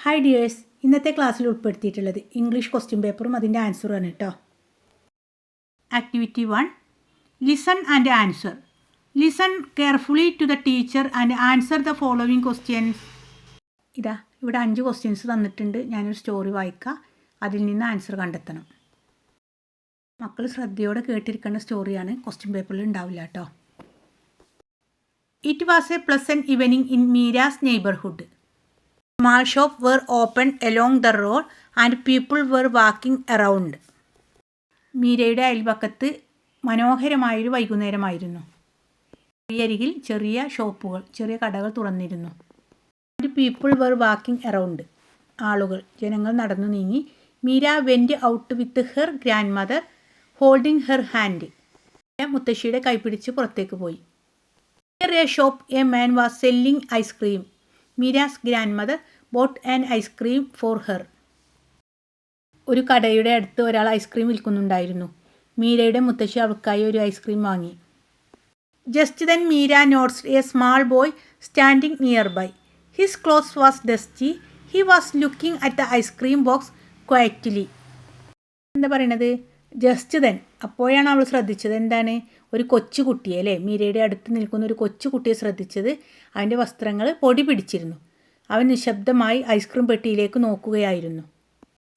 Hi dears, ഇന്നത്തെ ക്ലാസ്സിൽ ഉൾപ്പെടുത്തിയിട്ടുള്ളത് ഇംഗ്ലീഷ് ക്വസ്റ്റ്യൻ പേപ്പറും അതിൻ്റെ ആൻസറുമാണ് കേട്ടോ. Activity 1, listen and answer. Listen carefully to the teacher and answer the following questions. ഇതാ ഇവിടെ 5 ക്വസ്റ്റ്യൻസ് തന്നിട്ടുണ്ട്. ഞാനൊരു സ്റ്റോറി വായിക്കാം, അതിൽ നിന്ന് ആൻസർ കണ്ടെത്തണം. മക്കൾ ശ്രദ്ധയോടെ കേട്ടിരിക്കേണ്ട സ്റ്റോറിയാണ്, ക്വസ്റ്റ്യൻ പേപ്പറിൽ ഉണ്ടാവില്ല കേട്ടോ. It was A pleasant evening in Meera's neighbourhood. Small shops were opened along the road and people were walking around. മീരയുടെ അയൽപക്കത്ത് മനോഹരമായൊരു വൈകുന്നേരമായിരുന്നു. വഴിയരികിൽ ചെറിയ ഷോപ്പുകൾ, ചെറിയ കടകൾ തുറന്നിരുന്നു. And people were walking around. ജനങ്ങൾ നടന്നു നീങ്ങി. Meera went out with her grandmother holding her hand. മുത്തശ്ശിയുടെ കൈപിടിച്ച് പുറത്തേക്ക് പോയി. Near a shop a man was selling ice cream. Meera's grand mother boat and ice cream for her. ഒരു കടയുടെ അടുത്ത് ഒരാൾ ഐസ്ക്രീം വിൽക്കുന്നുണ്ടായിരുന്നു. മീരയുടെ മുത്തശ്ശി അവൾക്കായി ഒരു ഐസ്ക്രീം വാങ്ങി. Just then Meera noticed a small boy standing nearby. His clothes was dusty. He was looking at the ice cream box quietly. എന്താ പറയണത്? ജസ്റ്റ് ദെൻ, അപ്പോഴാണ് അവൾ ശ്രദ്ധിച്ചത്. എന്താണ്? ഒരു കൊച്ചുകുട്ടിയെ, അല്ലേ, മീരയുടെ അടുത്ത് നിൽക്കുന്ന ഒരു കൊച്ചുകുട്ടിയെ ശ്രദ്ധിച്ചത്. അവൻ്റെ വസ്ത്രങ്ങൾ പൊടി പിടിച്ചിരുന്നു. അവൻ നിശബ്ദമായി ഐസ്ക്രീം പെട്ടിയിലേക്ക് നോക്കുകയായിരുന്നു.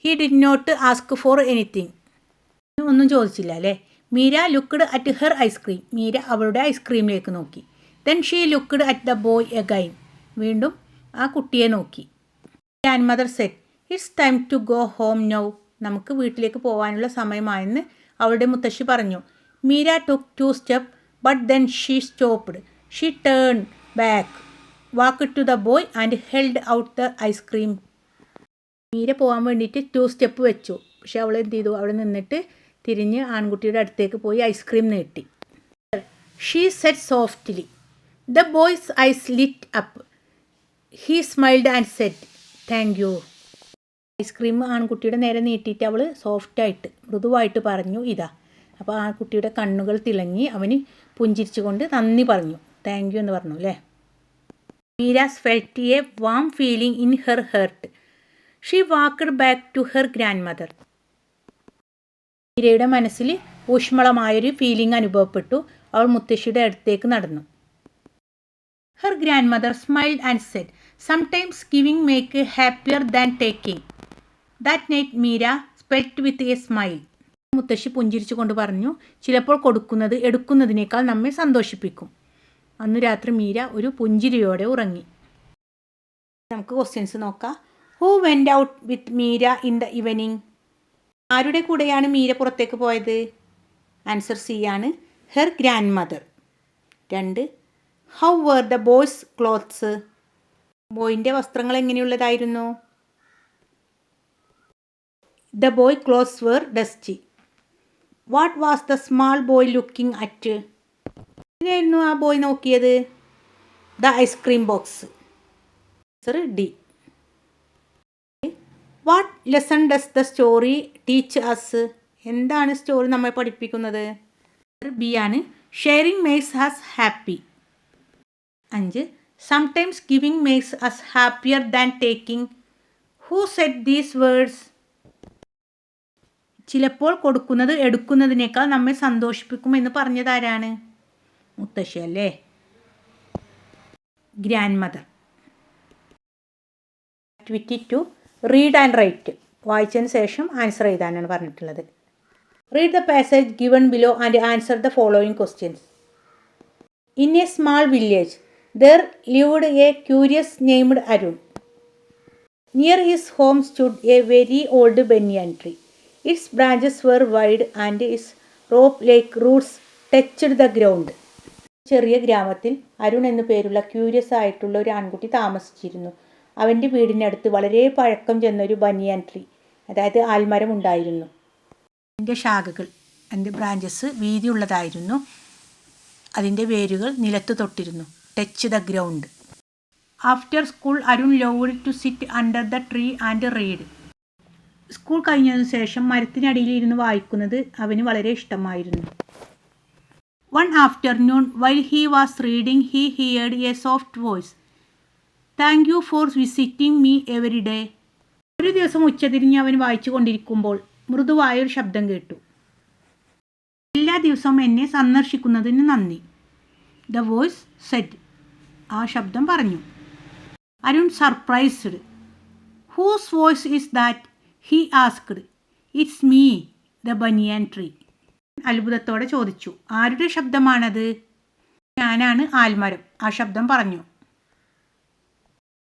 He did not ask for anything. ഒന്നും ചോദിച്ചില്ല, അല്ലേ. Meera looked at her ice cream. Meera അവളുടെ ഐസ്ക്രീമിലേക്ക് നോക്കി. Then she looked at the boy again. വീണ്ടും ആ കുട്ടിയെ നോക്കി. Grandmother said, it's time to go home now. നമുക്ക് വീട്ടിലേക്ക് പോകാനുള്ള സമയമായെന്ന് അവളുടെ മുത്തശ്ശി പറഞ്ഞു. Meera took 2 steps, but then she stopped. She turned back, walked to the boy and held out the ice cream. Meera പോകാൻ വേണ്ടിയിട്ട് 2 steps വെച്ചു. പക്ഷെ അവൾ എന്ത് ചെയ്തു? അവിടെ നിന്നിട്ട് തിരിഞ്ഞ് ആൺകുട്ടിയുടെ അടുത്തേക്ക് പോയി ഐസ്ക്രീം നീട്ടി. She said softly. The boy's eyes lit up. He smiled and said, "Thank you." Ice cream ആൺകുട്ടിയുടെ നേരെ നീട്ടിയിട്ട് അവൾ സോഫ്റ്റായിട്ട്, മൃദുവായിട്ട് പറഞ്ഞു, ഇതാ. അപ്പോൾ ആ കുട്ടിയുടെ കണ്ണുകൾ തിളങ്ങി. അവന് പുഞ്ചിരിച്ചുകൊണ്ട് നന്ദി പറഞ്ഞു. താങ്ക് യു എന്ന് പറഞ്ഞു, അല്ലേ. Meera's felt a warm feeling in her heart. She walked back to her grandmother. മീരയുടെ മനസ്സിൽ ഊഷ്മളമായൊരു ഫീലിംഗ് അനുഭവപ്പെട്ടു. അവൾ മുത്തശ്ശിയുടെ അടുത്തേക്ക് നടന്നു. Her grandmother smiled and said, sometimes giving make happier than taking. That night Meera slept with a smile. മുത്തശ്ശി പുഞ്ചിരിച്ചു കൊണ്ട് പറഞ്ഞു, ചിലപ്പോൾ കൊടുക്കുന്നത് എടുക്കുന്നതിനേക്കാൾ നമ്മെ സന്തോഷിപ്പിക്കും. അന്ന് രാത്രി മീര ഒരു പുഞ്ചിരിയോടെ ഉറങ്ങി. നമുക്ക് ക്വസ്റ്റ്യൻസ് നോക്കാം. Who went out with Meera in the evening. ആരുടെ കൂടെയാണ് മീര പുറത്തേക്ക് പോയത്? ആൻസർ സി ആണ്, her grandmother. 2, how were the boys clothes. ബോയിൻ്റെ വസ്ത്രങ്ങൾ എങ്ങനെയുള്ളതായിരുന്നു? The boy clothes were dusty. What was the small boy looking at. എങ്ങനെയായിരുന്നു ആ ബോയ് നോക്കിയത്? The ice cream box. Answer D. What lesson does the story teach us. എന്താണ് story നമ്മെ പഠിപ്പിക്കുന്നത്? B ആണ്, sharing makes us happy. 5, sometimes giving makes us happier than taking. Who said these words. ചിലപ്പോൾ കൊടുക്കുന്നത് എടുക്കുന്നതിനേക്കാൾ നമ്മെ സന്തോഷിപ്പിക്കുമെന്ന് പറഞ്ഞതാരാണ്? മുത്തശ്ശി, അല്ലേ, grandmother. Activity 2, read and write. വായിച്ചതിന് ശേഷം ആൻസർ എഴുതാനാണ് പറഞ്ഞിട്ടുള്ളത്. Read the passage given below and answer the following questions. In a small village there lived a curious named Arun. Near his home stood a very old banyan tree. Its branches were wide and its rope-like roots touched the ground. ചെറിയ ഗ്രാമത്തിൽ അരുൺ എന്നു പേരുള്ള curious ആയിട്ടുള്ള ഒരു ആൺകുട്ടി താമസിച്ചിരുന്നു. അവൻ്റെ വീടിനടുത്ത് വളരെ പഴക്കം ചെന്നൊരു ബനിയൻ ട്രീ, അതായത് ആൽമരം ഉണ്ടായിരുന്നു. അതിൻ്റെ ശാഖകൾ, അതിൻ്റെ ബ്രാഞ്ചസ് വീതിയുള്ളതായിരുന്നു. അതിൻ്റെ വേരുകൾ നിലത്ത് തൊട്ടിരുന്നു. Touch the ground. After school Arun loved to sit under the tree and read. School കഴിഞ്ഞതിന് ശേഷം മരത്തിനടിയിൽ ഇരുന്ന് വായിക്കുന്നത് അവന് വളരെ ഇഷ്ടമായിരുന്നു. One afternoon, while he was reading, he heard a soft voice. Thank you for visiting me every day. ഒരു ദിവസം ഉച്ചതിരിഞ്ഞ് അവൻ വായിച്ചു കൊണ്ടിരിക്കുമ്പോൾ മൃദുവായൊരു ശബ്ദം കേട്ടു. എല്ലാ ദിവസവും എന്നെ സന്ദർശിക്കുന്നതിന് നന്ദി. The voice said. ആ ശബ്ദം പറഞ്ഞു. Arun surprised. Whose voice is that? He asked. It's me, the banyan tree. അത്ഭുതത്തോടെ ചോദിച്ചു. ആരുടെ ശബ്ദമാണത്? ഞാനാണ് ആൽമരം, ആ ശബ്ദം പറഞ്ഞു.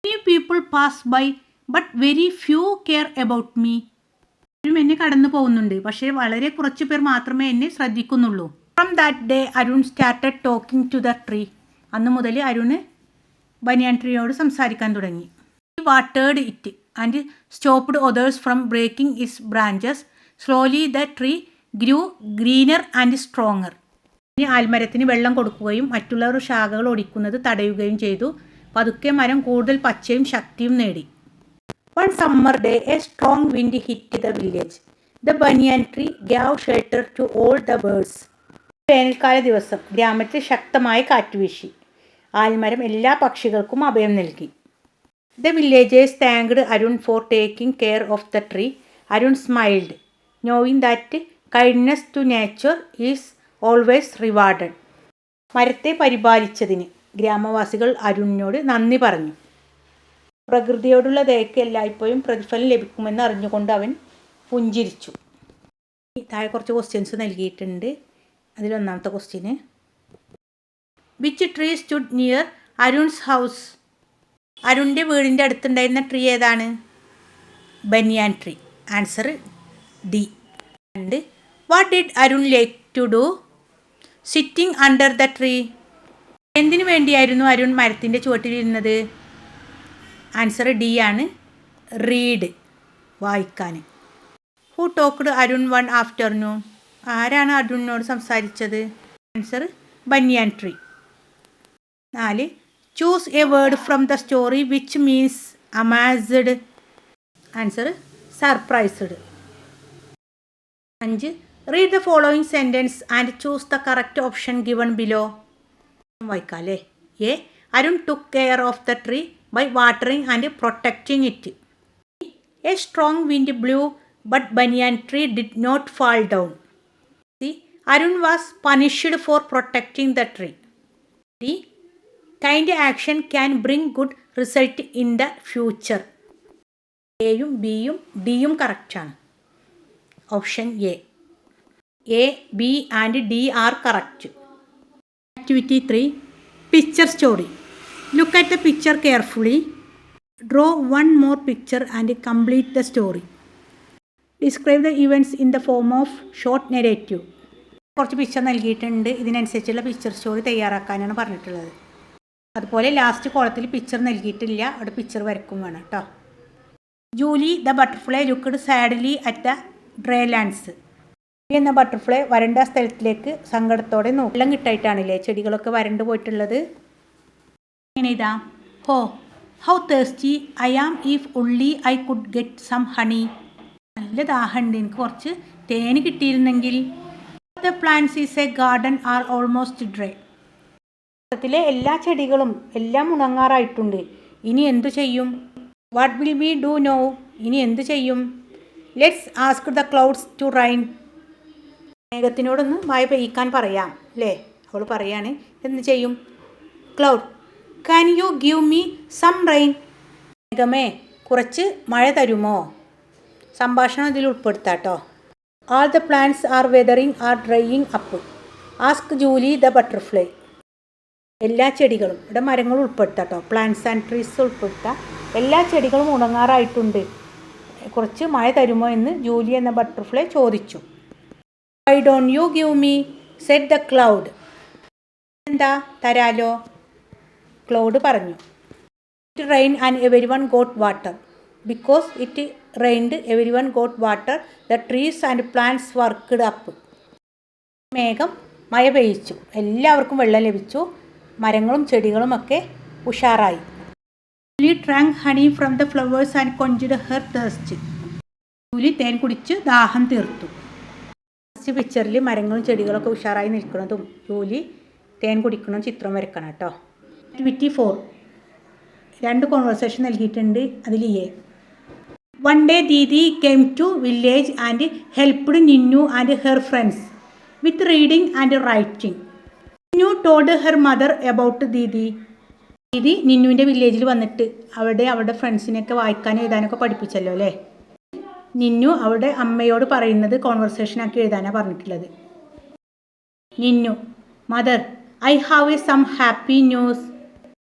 Many people pass by but very few care about me. എന്നെ കടന്നു പോകുന്നുണ്ട്, പക്ഷേ വളരെ കുറച്ചു പേർ മാത്രമേ എന്നെ ശ്രദ്ധിക്കുന്നുള്ളൂ. From that day Arun started talking to the tree. അന്ന് മുതൽ അരുൺ ബനിയൻ ട്രീയോട് സംസാരിക്കാൻ തുടങ്ങി. He watered it and stopped others from breaking its branches. Slowly the tree grew greener and stronger. ഇനി ആൽമരത്തിന് വെള്ളം കൊടുക്കുകയും മറ്റുള്ളവർ ശാഖകൾ ഒടിക്കുന്നത് തടയുകയും ചെയ്തു. പതുക്കെ മരം കൂടുതൽ പച്ചയും ശക്തിയും നേടി. One summer day a strong wind hit the village. The banyan tree gave shelter to all the birds. വേനൽക്കാല ദിവസം ഗ്രാമത്തിൽ ശക്തമായ കാറ്റ് വീശി. ആൽമരം എല്ലാ പക്ഷികൾക്കും അഭയം നൽകി. The villagers thanked Arun for taking care of the tree. Arun smiled, knowing that kindness to nature is always rewarded. മരത്തെ പരിപാലിച്ചതിന് ഗ്രാമവാസികൾ അരുണിനോട് നന്ദി പറഞ്ഞു. പ്രകൃതിയോടുള്ള ദയക്ക് എല്ലായ്പ്പോഴും പ്രതിഫലം ലഭിക്കുമെന്ന് അറിഞ്ഞുകൊണ്ട് അവൻ പുഞ്ചിരിച്ചു. താഴെ കുറച്ച് ക്വസ്റ്റ്യൻസ് നൽകിയിട്ടുണ്ട്. അതിലൊന്നാമത്തെ ക്വസ്റ്റ്യന്, which tree stood near Arun's house? അരുണിൻ്റെ വീടിൻ്റെ അടുത്തുണ്ടായിരുന്ന ട്രീ ഏതാണ്? Banyan tree. Answer D. And what did Arun like to do sitting under the tree? എന്തിനു വേണ്ടിയായിരുന്നു അരുൺ മരത്തിൻ്റെ ചുവട്ടിലിരുന്നത്? ആൻസർ ഡി ആണ്, റീഡ്, വായിക്കാൻ. Who talked Arun one afternoon? ആരാണ് അരുണിനോട് സംസാരിച്ചത്? Answer banyan tree. 4. Choose a word from the story which means amazed. Answer surprised. 5. Read the following sentence and choose the correct option given below. വായിക്കാല്ലേ. A. Arun took care of the tree by watering and protecting it. A strong wind blew but banyan tree did not fall down. C. Arun was punished for protecting the tree. D. Kind action can bring good result in the future. എയും ബിയും ഡിയും കറക്റ്റാണ്. Option A. A, B and D are correct. Activity 3. Picture story. Look at the picture carefully. Draw one more picture and complete the story. Describe the events in the form of short narrative. കുറച്ച് picture നൽകിയിട്ടുണ്ട്. ഇതിനനുസരിച്ചുള്ള picture story തയ്യാറാക്കാനാണ് പറഞ്ഞിട്ടുള്ളത്. അതുപോലെ last കോളത്തിൽ picture നൽകിയിട്ടില്ല, അവിടെ picture വരക്കും വേണം കേട്ടോ. Julie the butterfly looked sadly at the dry lands. എന്ന ബട്ടർഫ്ലൈ വരണ്ട സ്ഥലത്തിലേക്ക് സങ്കടത്തോടെ നോക്കി. വെള്ളം കിട്ടായിട്ടാണല്ലേ ചെടികളൊക്കെ വരണ്ടു പോയിട്ടുള്ളത്. എങ്ങനെ ഇതാ? Oh how thirsty I am if only I could get some honey. നല്ല ദാഹമുണ്ട്, എനിക്ക് കുറച്ച് തേന് കിട്ടിയിരുന്നെങ്കിൽ. The plants is a garden are almost dry. ത്തിലെ എല്ലാ ചെടികളും എല്ലാം ഉണങ്ങാറായിട്ടുണ്ട്. ഇനി എന്തു ചെയ്യും? What will we do now? ഇനി എന്തു ചെയ്യും? Let's ask the clouds to rain. മേഘത്തിനോടൊന്ന് മഴ പെയ്യിക്കാൻ പറയാം അല്ലേ? അവൾ പറയാണ്. എന്ത് ചെയ്യും? Cloud, can you give me some rain? മേഘമേ, കുറച്ച് മഴ തരുമോ? സംഭാഷണം ഇതിൽ ഉൾപ്പെടുത്താട്ടോ. All the plants are weathering or drying up. Ask Julie the butterfly. എല്ലാ ചെടികളും, ഇവിടെ മരങ്ങൾ ഉൾപ്പെടുത്താട്ടോ. പ്ലാന്റ്സ് ആൻഡ് ട്രീസ് ഉൾപ്പെടുത്താം. എല്ലാ ചെടികളും ഉണങ്ങാറായിട്ടുണ്ട്, കുറച്ച് മഴ തരുമോ എന്ന് ജൂലി എന്ന ബട്ടർഫ്ലൈ ചോദിച്ചു. Why don't you give me? said the cloud. എന്താ തരാലോ? ക്ലൗഡ് പറഞ്ഞു. It rained and everyone got water. Because it rained, everyone got water. The trees and plants worked up. മേഘം മഴ പെയ്യിച്ചു, എല്ലാവർക്കും വെള്ളം ലഭിച്ചു, മരങ്ങളും ചെടികളും ഒക്കെ ഉഷാറായി. Julie drank honey from the flowers and quenched her thirst. Julie തേൻ കുടിച്ച് ദാഹം തീർത്തു. ഫസ്റ്റ് പിക്ചറിൽ മരങ്ങളും ചെടികളൊക്കെ ഉഷാറായി നിൽക്കുന്നതും ജൂലി തേൻ കുടിക്കണം ചിത്രം വരക്കണം കേട്ടോ. ആക്ടിവിറ്റി 4. 2 കോൺവെർസേഷൻ നൽകിയിട്ടുണ്ട്. അതിൽ A. One day Didi came to village and helped Ninnu and her friends with reading and writing. Ninnu told her mother about Didi. Didi നിന്നുവിൻ്റെ വില്ലേജിൽ വന്നിട്ട് അവരുടെ ഫ്രണ്ട്സിനെയൊക്കെ വായിക്കാനും എഴുതാനൊക്കെ പഠിപ്പിച്ചല്ലോ അല്ലേ. നിന്നു അവരുടെ അമ്മയോട് പറയുന്നത് കോൺവെർസേഷനാക്കി എഴുതാനാണ് പറഞ്ഞിട്ടുള്ളത്. നിന്നു mother I have some happy news.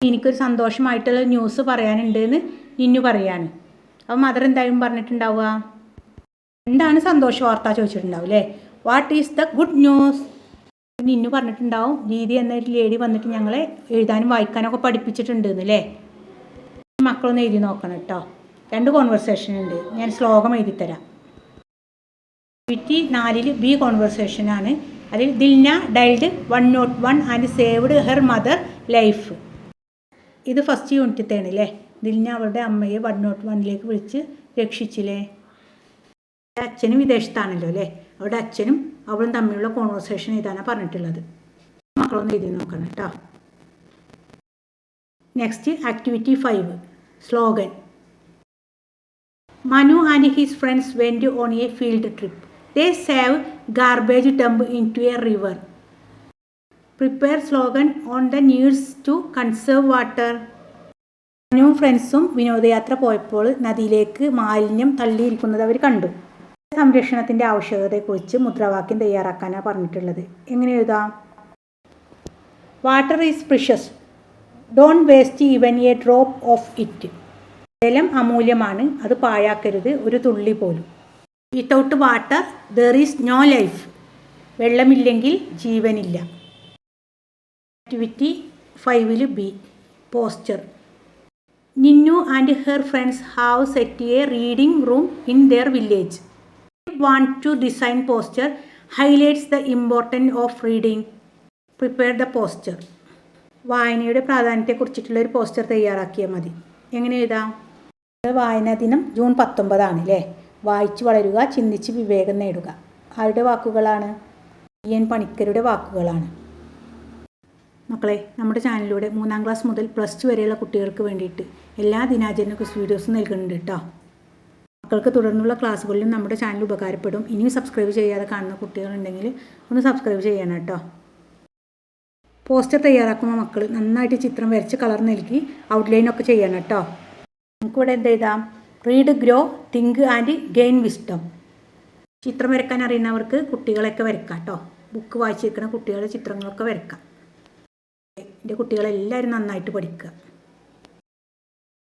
എനിക്കൊരു സന്തോഷമായിട്ടുള്ള ന്യൂസ് പറയാനുണ്ട് എന്ന് നിന്നു പറയാണ്. അപ്പോൾ മദർ എന്തായാലും പറഞ്ഞിട്ടുണ്ടാവുക, എന്താണ് സന്തോഷ വാർത്ത ചോദിച്ചിട്ടുണ്ടാവും അല്ലേ. What is the good news. നിന്നു പറഞ്ഞിട്ടുണ്ടാവും ദീദി എന്നൊരു ലേഡി വന്നിട്ട് ഞങ്ങളെ എഴുതാനും വായിക്കാനൊക്കെ പഠിപ്പിച്ചിട്ടുണ്ട് എന്നല്ലേ. മക്കളൊന്ന് എഴുതി നോക്കണം കേട്ടോ. 2 കോൺവെർസേഷൻ ഉണ്ട്. ഞാൻ ശ്ലോകം എഴുതിത്തരാം. ആക്ടിവിറ്റി 4 ബി കോൺവെർസേഷനാണ്. അതിൽ Dilna dialled 101 and saved her mother life. ഇത് ഫസ്റ്റ് യൂണിറ്റത്തേണ് അല്ലേ. ദിൽന അവളുടെ അമ്മയെ 101 വിളിച്ച് രക്ഷിച്ചില്ലേ. അച്ഛനും വിദേശത്താണല്ലോ അല്ലേ. അവളുടെ അച്ഛനും അവളും തമ്മിലുള്ള കോൺവെർസേഷൻ എഴുതാനാണ് പറഞ്ഞിട്ടുള്ളത്. മക്കളൊന്ന് എഴുതി നോക്കണം കേട്ടോ. Next activity 5 slogan. Manu and his friends went on a field trip. They saved garbage dump into a river. Prepare slogan on the needs to conserve water. മനുവും ഫ്രണ്ട്സും വിനോദയാത്ര പോയപ്പോൾ നദിയിലേക്ക് മാലിന്യം തള്ളിയിരിക്കുന്നത് അവർ കണ്ടു. സംരക്ഷണത്തിൻ്റെ ആവശ്യകതയെക്കുറിച്ച് മുദ്രാവാക്യം തയ്യാറാക്കാനാണ് പറഞ്ഞിട്ടുള്ളത്. എങ്ങനെ എഴുതാം? Water is precious. Don't waste even a drop of it. ജലം അമൂല്യമാണ്, അത് പാഴാക്കരുത് ഒരു തുള്ളി പോലും. Without water there is no life. വെള്ളമില്ലെങ്കിൽ ജീവനില്ല. Activity 5 B poster. Ninnu and her friends have set a reading room in their village. Want to design poster highlights the importance of reading. Prepare the poster. വായനയുടെ പ്രാധാന്യത്തെക്കുറിച്ചിട്ടുള്ള ഒരു poster തയ്യാറാക്കിയാൽ മതി. എങ്ങനെ എഴുതാം? വായനാ ദിനം ജൂൺ 19 അല്ലേ. വായിച്ചു വളരുക, ചിന്തിച്ച് വിവേകം നേടുക. ആരുടെ വാക്കുകളാണ്? എൻ പണിക്കരുടെ വാക്കുകളാണ്. മക്കളെ, നമ്മുടെ ചാനലിലൂടെ 3ാം ക്ലാസ് മുതൽ +2 വരെയുള്ള കുട്ടികൾക്ക് വേണ്ടിയിട്ട് എല്ലാ ദിനാചരണ ക്വിസ് വീഡിയോസും നൽകുന്നുണ്ട് കേട്ടോ. മക്കൾക്ക് തുടർന്നുള്ള ക്ലാസ്സുകളിലും നമ്മുടെ ചാനൽ ഉപകാരപ്പെടും. ഇനിയും സബ്സ്ക്രൈബ് ചെയ്യാതെ കാണുന്ന കുട്ടികളുണ്ടെങ്കിൽ ഒന്ന് സബ്സ്ക്രൈബ് ചെയ്യണം കേട്ടോ. പോസ്റ്റർ തയ്യാറാക്കുമ്പോൾ മക്കൾ നന്നായിട്ട് ചിത്രം വരച്ച് കളർ നൽകി ഔട്ട്ലൈനൊക്കെ ചെയ്യണം കേട്ടോ. നമുക്കിവിടെ എന്ത് എഴുതാം? Read, grow, think and gain wisdom. ചിത്രം വരയ്ക്കാൻ അറിയുന്നവർക്ക് കുട്ടികളൊക്കെ വരയ്ക്കാം കേട്ടോ. ബുക്ക് വായിച്ചിരിക്കുന്ന കുട്ടികളുടെ ചിത്രങ്ങളൊക്കെ വരയ്ക്കാം. എൻ്റെ കുട്ടികളെല്ലാവരും നന്നായിട്ട് പഠിക്കുക.